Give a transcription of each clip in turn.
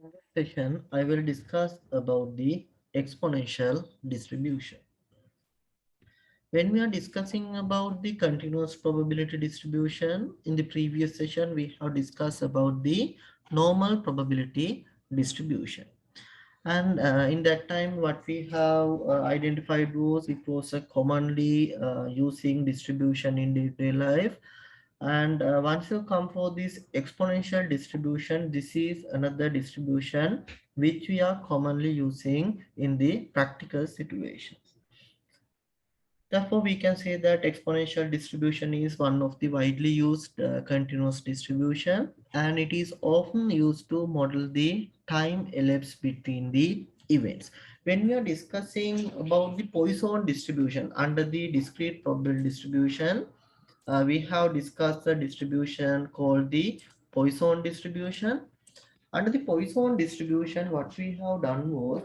In this session, I will discuss about the exponential distribution. When we are discussing about the continuous probability distribution, in the previous session, we have discussed about the normal probability distribution. And in that time, what we have identified was it was a commonly using distribution in day-to-day life. And once you come for this exponential distribution, this is another distribution which we are commonly using in the practical situations. Therefore, we can say that exponential distribution is one of the widely used continuous distribution, and it is often used to model the time elapsed between the events. When we are discussing about the Poisson distribution under the discrete probability distribution, we have discussed the distribution called the Poisson distribution. Under the Poisson distribution, what we have done was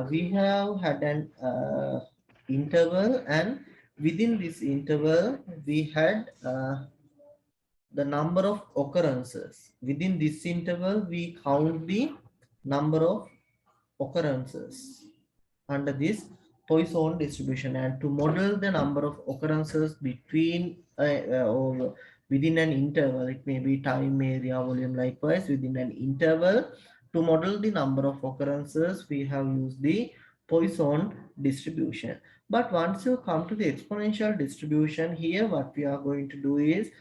we have had an interval, and within this interval we had the number of occurrences. Within this interval we count the number of occurrences under this Poisson distribution, and to model the number of occurrences between or within an interval, it may be time, area, volume, likewise within an interval. To model the number of occurrences, we have used the Poisson distribution. But once you come to the exponential distribution, here what we are going to do is,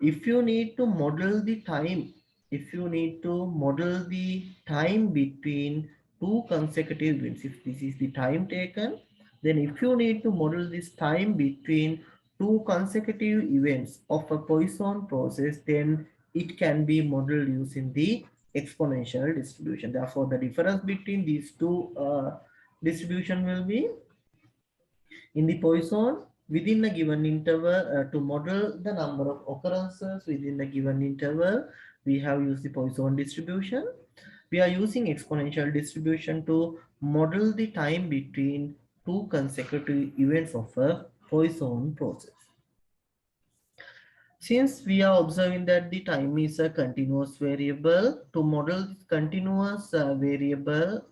if you need to model the time, if you need to model the time between two consecutive events, if this is the time taken, then if you need to model this time between two consecutive events of a Poisson process, then it can be modeled using the exponential distribution. Therefore, the difference between these two distribution will be in the Poisson within a given interval. To model the number of occurrences within a given interval, we have used the Poisson distribution. We are using exponential distribution to model the time between two consecutive events of a Poisson process. Since we are observing that the time is a continuous variable, to model this continuous variable,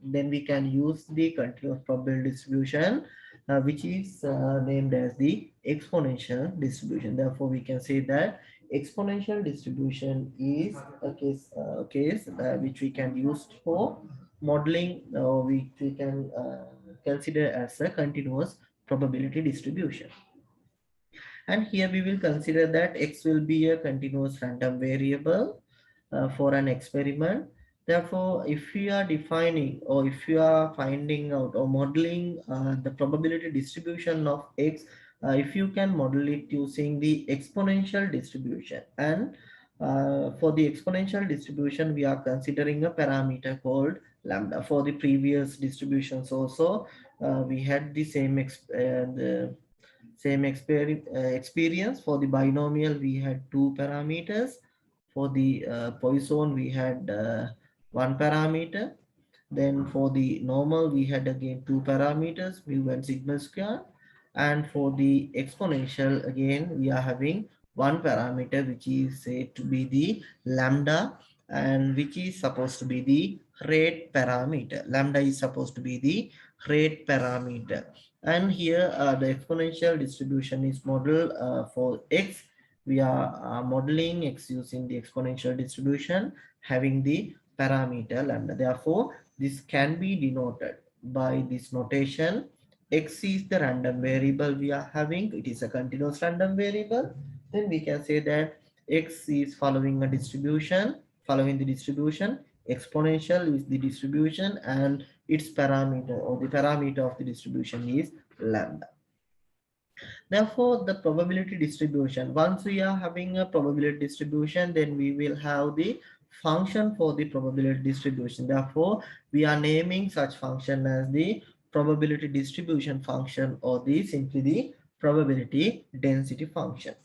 then we can use the continuous probability distribution, which is named as the exponential distribution. Therefore, we can say that exponential distribution is a case which we can use for modeling, which we can consider as a continuous probability distribution. And here we will consider that X will be a continuous random variable for an experiment. Therefore, if we are defining, or if you are finding out or modeling the probability distribution of X, if you can model it using the exponential distribution, and for the exponential distribution, we are considering a parameter called lambda. For the previous distributions also, we had the same experience. For the binomial, we had two parameters. For the Poisson, we had one parameter. Then for the normal, we had again two parameters, mu and sigma square. And for the exponential, again, we are having one parameter, which is said to be the lambda, and which is supposed to be the rate parameter. Lambda is supposed to be the rate parameter. And here the exponential distribution is modeled for X. We are modeling X using the exponential distribution having the parameter lambda. Therefore, this can be denoted by this notation. X is the random variable we are having. It is a continuous random variable. Then we can say that X is following a distribution. Following the distribution, exponential is the distribution, and its parameter, or the parameter of the distribution, is lambda. Therefore, the probability distribution, once we are having a probability distribution, then we will have the function for the probability distribution. Therefore, we are naming such function as the probability distribution function, or the simply the probability density function.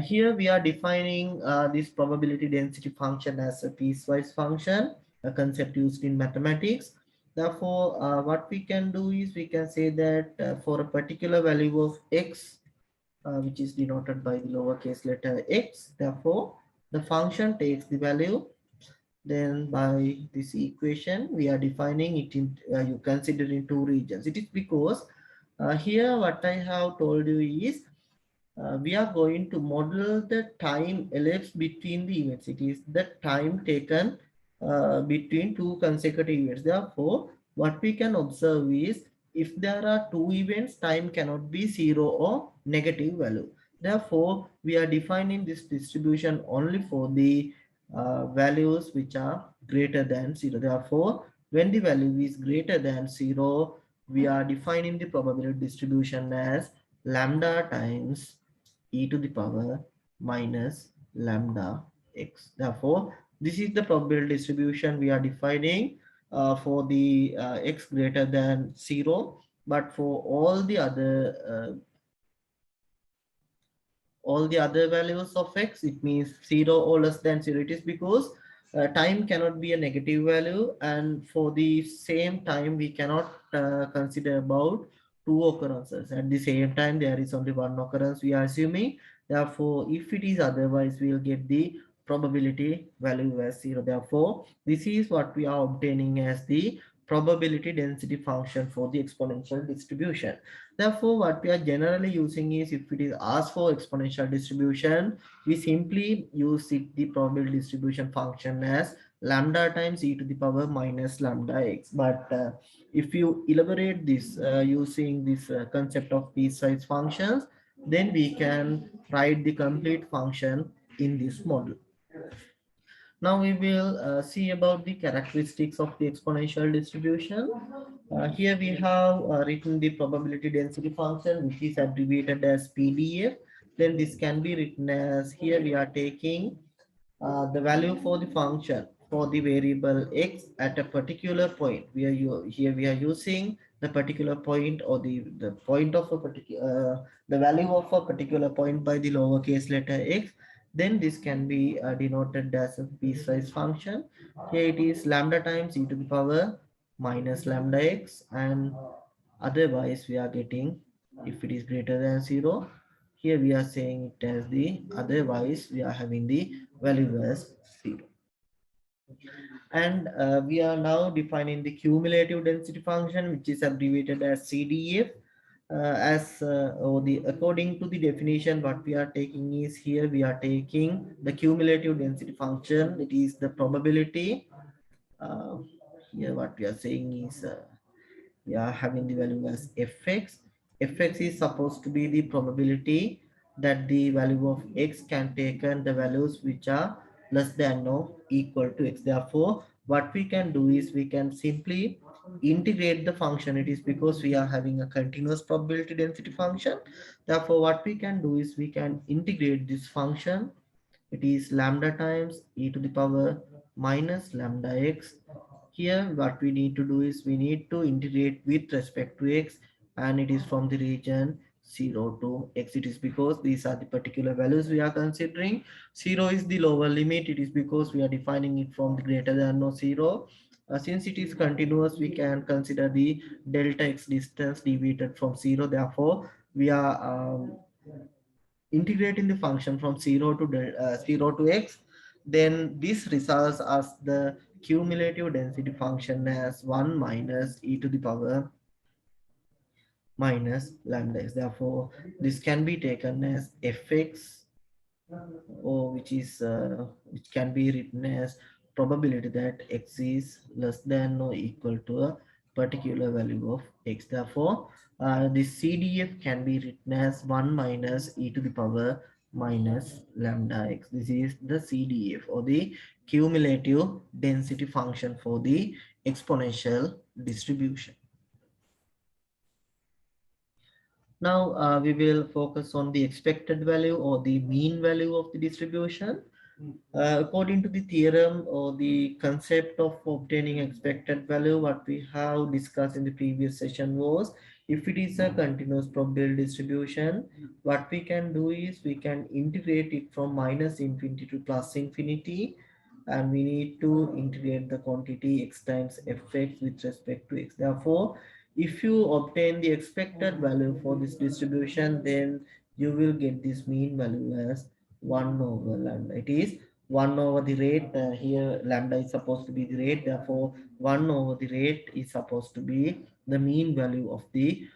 Here we are defining this probability density function as a piecewise function, a concept used in mathematics. Therefore, what we can do is we can say that for a particular value of X, which is denoted by the lowercase letter x, therefore The function takes the value. Then by this equation, we are defining it in, you consider in two regions. It is because here what I have told you is we are going to model the time elapsed between the events. It is the time taken between two consecutive events. Therefore, what we can observe is if there are two events, time cannot be zero or negative value. Therefore, we are defining this distribution only for the values which are greater than zero. Therefore, when the value is greater than zero, we are defining the probability distribution as lambda times e to the power minus lambda x. Therefore, this is the probability distribution we are defining for the x greater than 0, but for all the other values of x, it means 0 or less than 0. It is because time cannot be a negative value, and for the same time we cannot consider about two occurrences at the same time. There is only one occurrence we are assuming. Therefore, if it is otherwise, we will get the probability value as 0. Therefore, this is what we are obtaining as the probability density function for the exponential distribution. Therefore, what we are generally using is, if it is asked for exponential distribution, we simply use the probability distribution function as lambda times e to the power minus lambda x. But if you elaborate this using this concept of piecewise functions, then we can write the complete function in this model. Now we will see about the characteristics of the exponential distribution. Here we have written the probability density function, which is abbreviated as PDF. Then this can be written as, here we are taking the value for the function for the variable x at a particular point. Here we are using the particular point, or the point of a particular the value of a particular point by the lowercase letter x. Then this can be denoted as a piecewise function. Here it is lambda times e to the power minus lambda x, and otherwise we are getting, if it is greater than 0, here we are saying it as the otherwise we are having the value as 0. And we are now defining the cumulative density function, which is abbreviated as CDF. Or the according to the definition, what we are taking is, here we are taking the cumulative density function. It is the probability. uh, Here what we are saying is, we are having the value as fx. Fx is supposed to be the probability that the value of x can take and the values which are less than or equal to x. Therefore, what we can do is, we can simply integrate the function. It is because we are having a continuous probability density function. Therefore, what we can do is, we can integrate this function. It is lambda times e to the power minus lambda x. Here what we need to do is, we need to integrate with respect to x, and it is from the region 0 to x. It is because these are the particular values we are considering. 0 is the lower limit. It is because we are defining it from the greater than or 0. Since it is continuous, we can consider the delta x distance deviated from 0. Therefore, we are integrating the function from 0 to x. Then this results as the cumulative density function as 1 minus e to the power minus lambda x. Therefore, this can be taken as fx, or which can be written as probability that x is less than or equal to a particular value of x. Therefore, the CDF can be written as 1 minus e to the power minus lambda x. This is the CDF, or the cumulative density function for the exponential distribution. Now we will focus on the expected value, or the mean value of the distribution. According to the theorem, or the concept of obtaining expected value, what we have discussed in the previous session was, if it is a continuous probability distribution, what we can do is, we can integrate it from minus infinity to plus infinity, and we need to integrate the quantity x times fx with respect to x. Therefore, if you obtain the expected value for this distribution, then you will get this mean value as 1 over lambda. It is 1 over the rate, here lambda is supposed to be the rate, therefore 1 over the rate is supposed to be the mean value of the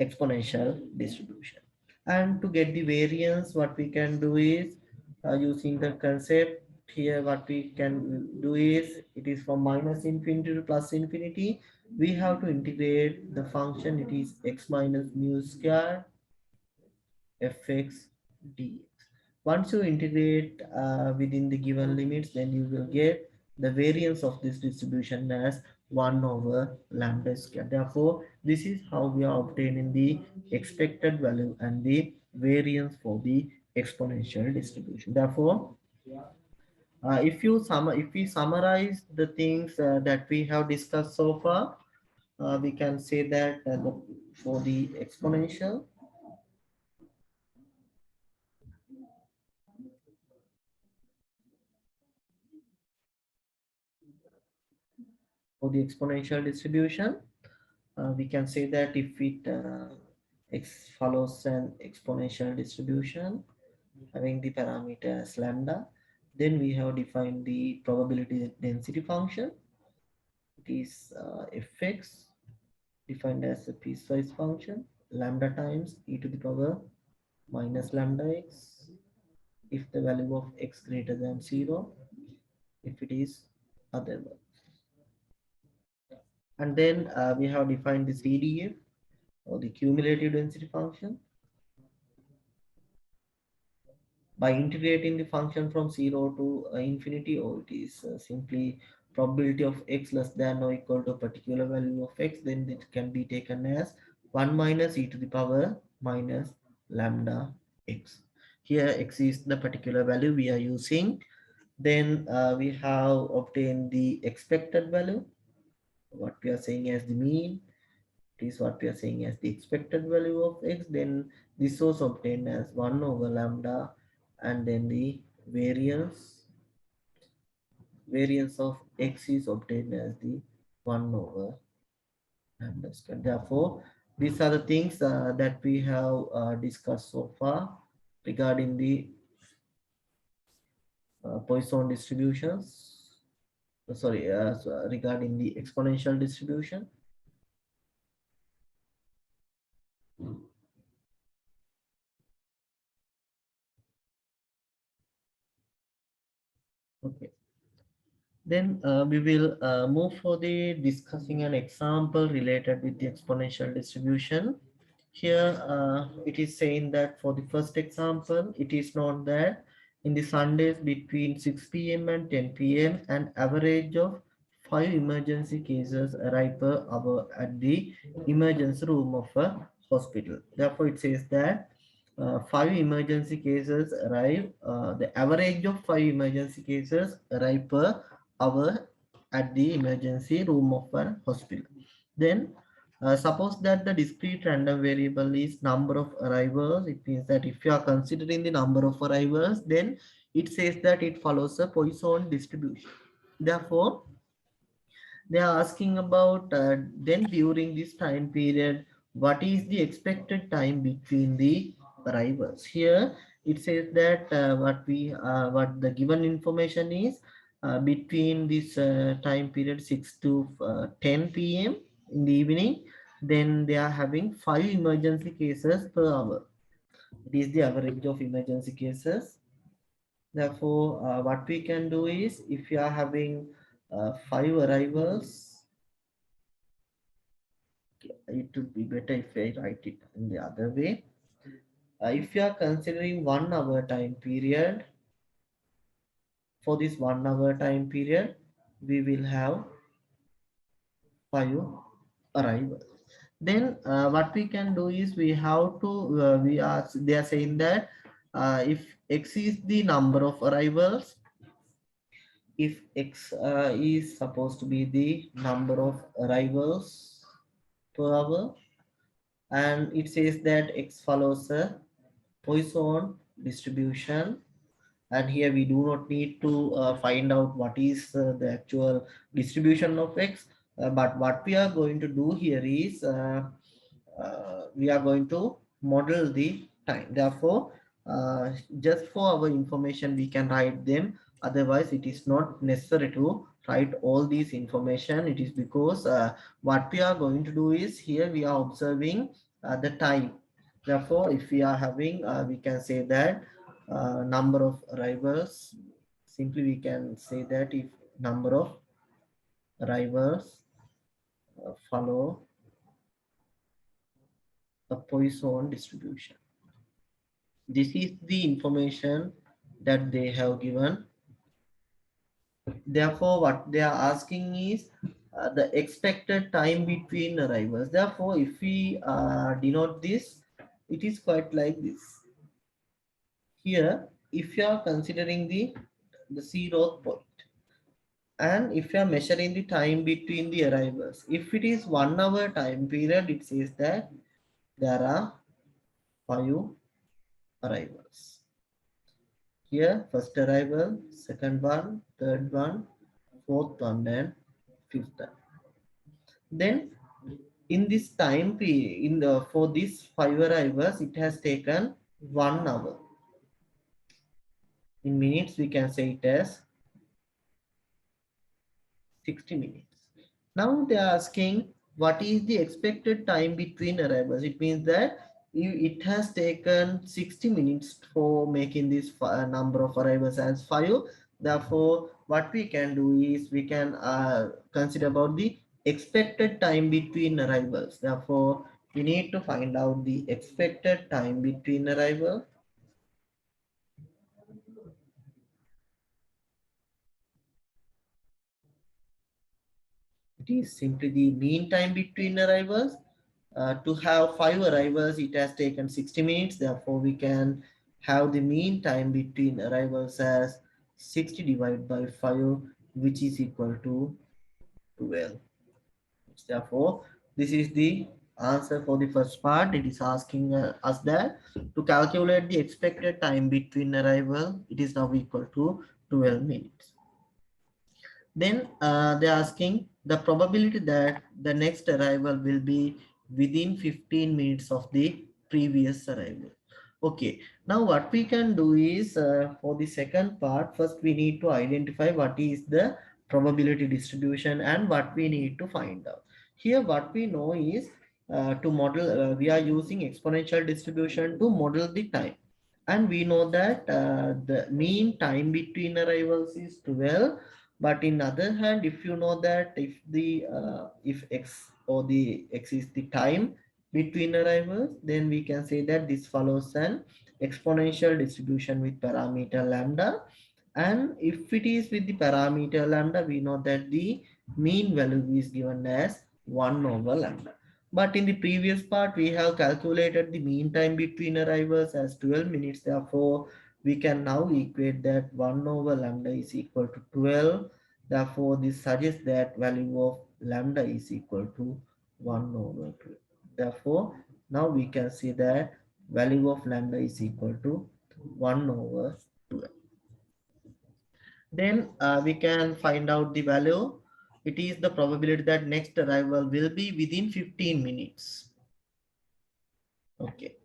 exponential distribution. And to get the variance, what we can do is using the concept here, what we can do is it is from minus infinity to plus infinity. We have to integrate the function, it is x minus mu square fx dx. Once you integrate within the given limits, then you will get the variance of this distribution as 1 over lambda square. Therefore, this is how we are obtaining the expected value and the variance for the exponential distribution. Therefore, if we summarize the things that we have discussed so far, we can say that for the exponential, distribution, we can say that if it x follows an exponential distribution having the parameter as lambda, then we have defined the probability density function. It is fx defined as a piecewise function, lambda times e to the power minus lambda x if the value of x greater than 0, if it is otherwise. And then we have defined the CDF or the cumulative density function by integrating the function from 0 to infinity, or it is simply probability of x less than or equal to a particular value of x, then it can be taken as 1 minus e to the power minus lambda x. Here x is the particular value we are using. Then we have obtained the expected value, what we are saying as the mean. It is what we are saying as the expected value of x. Then this was obtained as 1 over lambda, and then the variance of x is obtained as the 1 over lambda square. Therefore, these are the things that we have discussed so far regarding the Poisson distributions. Regarding the exponential distribution. Okay. Then we will move for the discussing an example related with the exponential distribution. Here it is saying that for the first example, it is known that in the Sundays between 6 p.m. and 10 p.m. an average of 5 emergency cases arrive per hour at the emergency room of a hospital. Therefore, it says that 5 emergency cases arrive, the average of 5 emergency cases arrive per hour at the emergency room of a hospital. Then suppose that the discrete random variable is number of arrivals. It means that if you are considering the number of arrivals, then it says that it follows a Poisson distribution. Therefore, they are asking about then during this time period, what is the expected time between the arrivals. Here it says that what the given information is between this time period 6 to 10 p.m. in the evening, then they are having 5 emergency cases per hour. It is the average of emergency cases. Therefore, what we can do is if you are having 5 arrivals, it would be better if I write it in the other way. If you are considering 1 hour time period, for this 1 hour time period, we will have 5 arrivals. Then what we can do is we have to, they are saying that if x is the number of arrivals, if x is supposed to be the number of arrivals per hour, and it says that x follows a Poisson distribution, and here we do not need to find out what is the actual distribution of x, but what we are going to do here is we are going to model the time. Therefore, just for our information we can write them, otherwise it is not necessary to write all these information. It is because what we are going to do is, here we are observing the time. Therefore if we are having we can say that number of arrivals, simply we can say that if number of arrivals follow a Poisson distribution. This is the information that they have given. Therefore, what they are asking is the expected time between arrivals. Therefore, if we denote this, it is quite like this. Here, if you are considering the 0th point, and if you are measuring the time between the arrivals, if it is 1 hour time period, it says that there are 5 arrivals. Here, first arrival, second one, third one, fourth one, and fifth one. Then in this time period, in the for these 5 arrivals, it has taken 1 hour. In minutes, we can say it as 60 minutes. Now they are asking what is the expected time between arrivals. It means that it has taken 60 minutes for making this number of arrivals as 5. Therefore, what we can do is we can consider about the expected time between arrivals. Therefore, we need to find out the expected time between arrival. It is simply the mean time between arrivals. To have 5 arrivals, it has taken 60 minutes. Therefore, we can have the mean time between arrivals as 60 divided by 5, which is equal to 12. Therefore, this is the answer for the first part. It is asking us that to calculate the expected time between arrival, it is now equal to 12 minutes. Then they're asking the probability that the next arrival will be within 15 minutes of the previous arrival. Okay, now what we can do is for the second part, first we need to identify what is the probability distribution and what we need to find out. Here what we know is to model, we are using exponential distribution to model the time. And we know that the mean time between arrivals is 12. But in other hand, if you know that if the if x or the x is the time between arrivals, then we can say that this follows an exponential distribution with parameter lambda. And if it is with the parameter lambda, we know that the mean value is given as 1 over lambda. But in the previous part, we have calculated the mean time between arrivals as 12 minutes. Therefore, we can now equate that 1 over lambda is equal to 12. Therefore, this suggests that value of lambda is equal to 1 over 12. Therefore, now we can see that value of lambda is equal to 1 over 12. Then we can find out the value. It is the probability that next arrival will be within 15 minutes. Okay.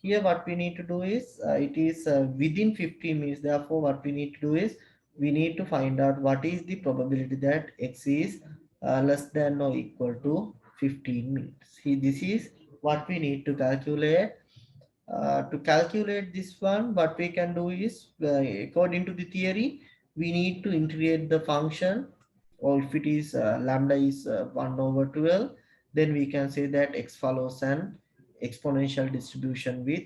Here what we need to do is it is within 15 minutes. Therefore, what we need to do is we need to find out what is the probability that x is less than or equal to 15 minutes. See, this is what we need to calculate. To calculate this one, what we can do is according to the theory, we need to integrate the function, or if it is lambda is 1 over 12, then we can say that x follows an exponential distribution with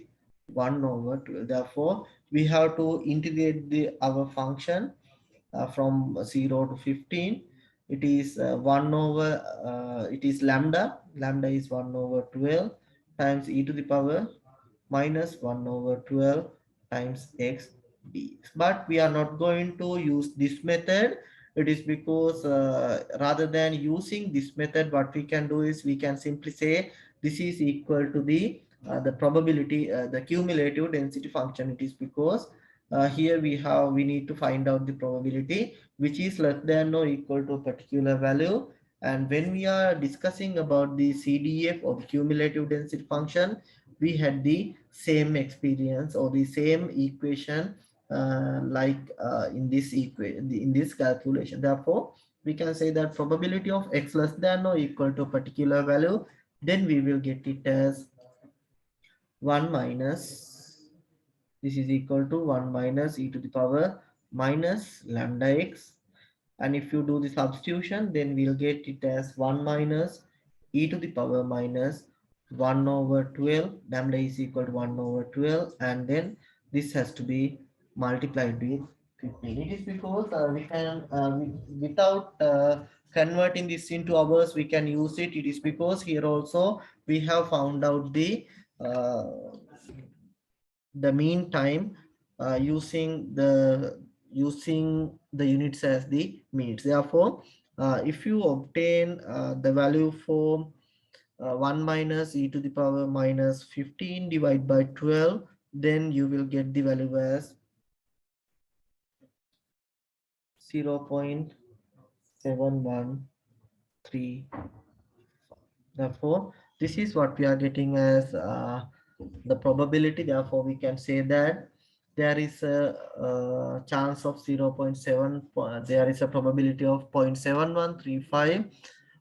1 over 12. Therefore, we have to integrate our function from 0 to 15. It is 1 over, it is lambda is 1 over 12 times e to the power minus 1 over 12 times x dx. But we are not going to use this method. It is because rather than using this method, what we can do is we can simply say this is equal to the probability, the cumulative density function. It is because here we need to find out the probability which is less than or equal to a particular value. And when we are discussing about the CDF or the cumulative density function, we had the same experience or the same equation in this equation in this calculation. Therefore, we can say that probability of x less than or equal to a particular value, then we will get it as 1 minus, this is equal to 1 minus e to the power minus lambda x, and if you do the substitution, then we'll get it as 1 minus e to the power minus 1 over 12, lambda is equal to 1 over 12, and then this has to be multiplied with 15. It is because we can without converting this into hours we can use it. It is because here also we have found out uh, the mean time using the units as the minutes. Therefore, if you obtain the value for 1 minus e to the power minus 15 divided by 12, then you will get the value as 0.713. Therefore, this is what we are getting as the probability. Therefore, we can say that there is a chance of 0.7, there is a probability of 0.7135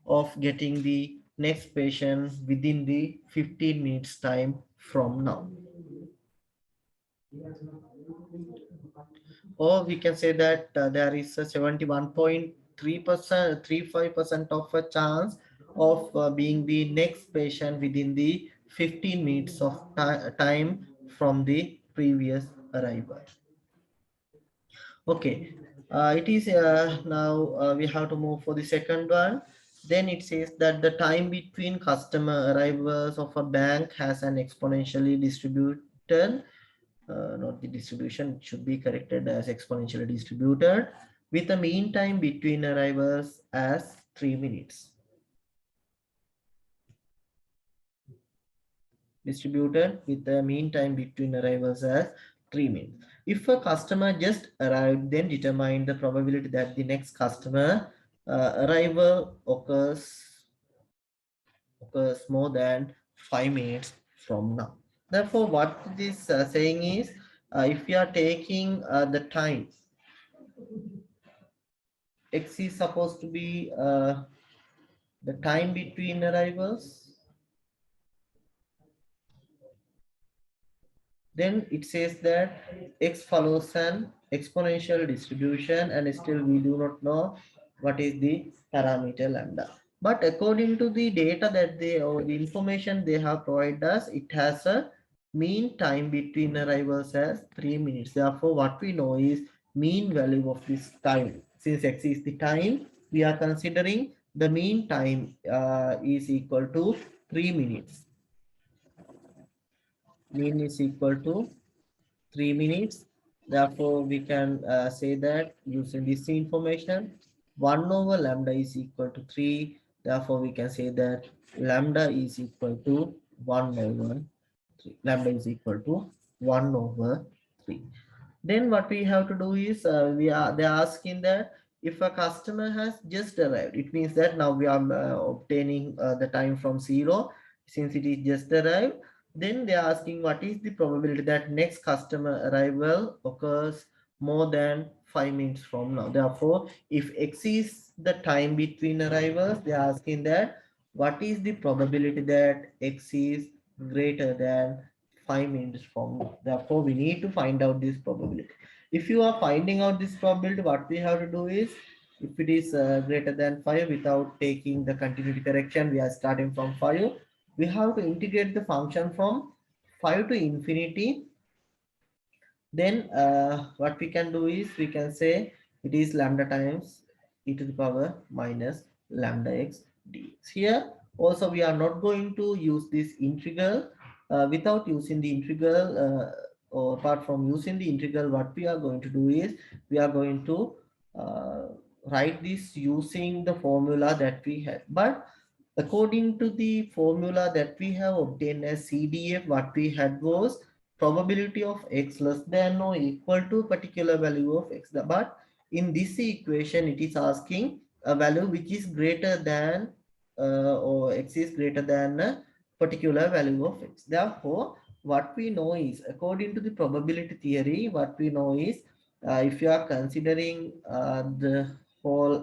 of getting the next patient within the 15 minutes time from now. Or we can say that there is a 71.3%, 35% of a chance of being the next patient within the 15 minutes of time from the previous arrival. Okay, it is now we have to move for the second one. Then it says that the time between customer arrivals of a bank has an exponentially distributed, not the distribution, it should be corrected as exponentially distributed, with a mean time between arrivals as 3 minutes. Distributed with the mean time between arrivals as 3 minutes. If a customer just arrived, then determine the probability that the next customer arrival occurs more than 5 minutes from now. Therefore, what this saying is, if you are taking the time, x is supposed to be the time between arrivals, then it says that x follows an exponential distribution, and still we do not know what is the parameter lambda. But according to the data that they, or the information they have provided us, it has a mean time between arrivals as 3 minutes. Therefore, what we know is mean value of this time. Since x is the time, we are considering the mean time is equal to 3 minutes. Mean is equal to 3 minutes. Therefore, we can say that using this information, 1 over lambda is equal to 3. Therefore, we can say that lambda is equal to 1 over 3. Lambda is equal to 1 over 3. Then what we have to do is they're asking that if a customer has just arrived, it means that now we are obtaining the time from 0 since it is just arrived. Then they are asking what is the probability that next customer arrival occurs more than 5 minutes from now. Therefore, if x is the time between arrivals, they are asking that what is the probability that x is greater than 5 minutes from now. Therefore, we need to find out this probability. If you are finding out this probability, what we have to do is, if it is greater than 5 without taking the continuity correction, we are starting from 5. We have to integrate the function from 5 to infinity. Then what we can do is we can say it is lambda times e to the power minus lambda x dx. Here also we are not going to use this integral. Without using the integral, or apart from using the integral, what we are going to do is we are going to uh, write this using the formula that we had. But according to the formula that we have obtained as CDF, what we had was probability of x less than or equal to particular value of x. But in this equation, it is asking a value which is greater than or x is greater than a particular value of x. Therefore, what we know is, according to the probability theory, what we know is, if you are considering the whole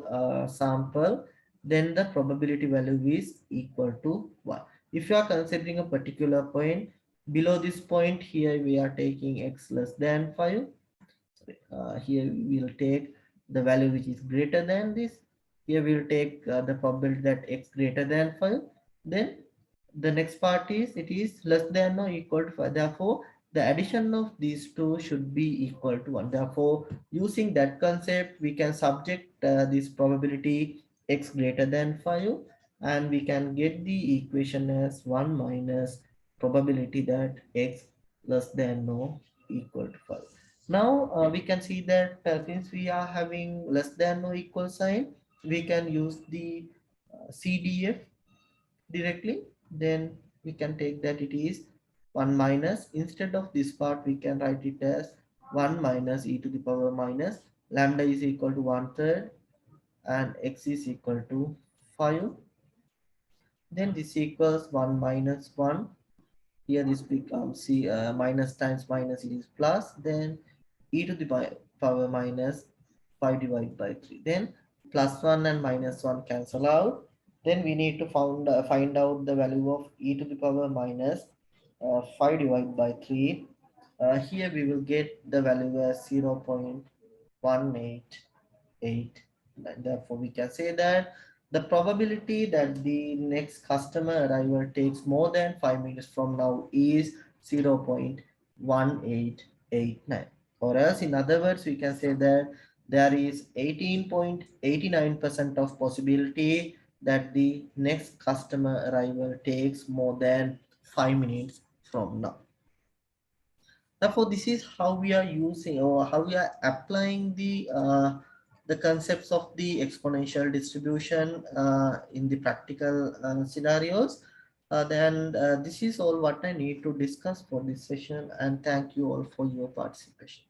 sample, then the probability value is equal to 1. If you are considering a particular point, below this point here we are taking x less than 5. Here we will take the value which is greater than this. Here we will take the probability that x greater than 5. Then the next part is, it is less than or equal to 5. Therefore, the addition of these two should be equal to 1. Therefore, using that concept, we can subject this probability x greater than 5, and we can get the equation as 1 minus probability that x less than or equal to 5. Now we can see that since we are having less than or equal sign, we can use the CDF directly. Then we can take that it is 1 minus, instead of this part we can write it as 1 minus e to the power minus lambda is equal to 1/3 and x is equal to 5. Then this equals 1 minus 1. Here this becomes minus times minus, it is plus. Then e to the power minus 5 divided by 3. Then plus 1 and minus 1 cancel out. Then we need to find out the value of e to the power minus 5 divided by 3. Here we will get the value as 0.188. Therefore, we can say that the probability that the next customer arrival takes more than 5 minutes from now is 0.1889. Or else, in other words, we can say that there is 18.89% of possibility that the next customer arrival takes more than 5 minutes from now. Therefore, this is how we are using, or how we are applying the concepts of the exponential distribution in the practical scenarios. Then this is all what I need to discuss for this session, and thank you all for your participation.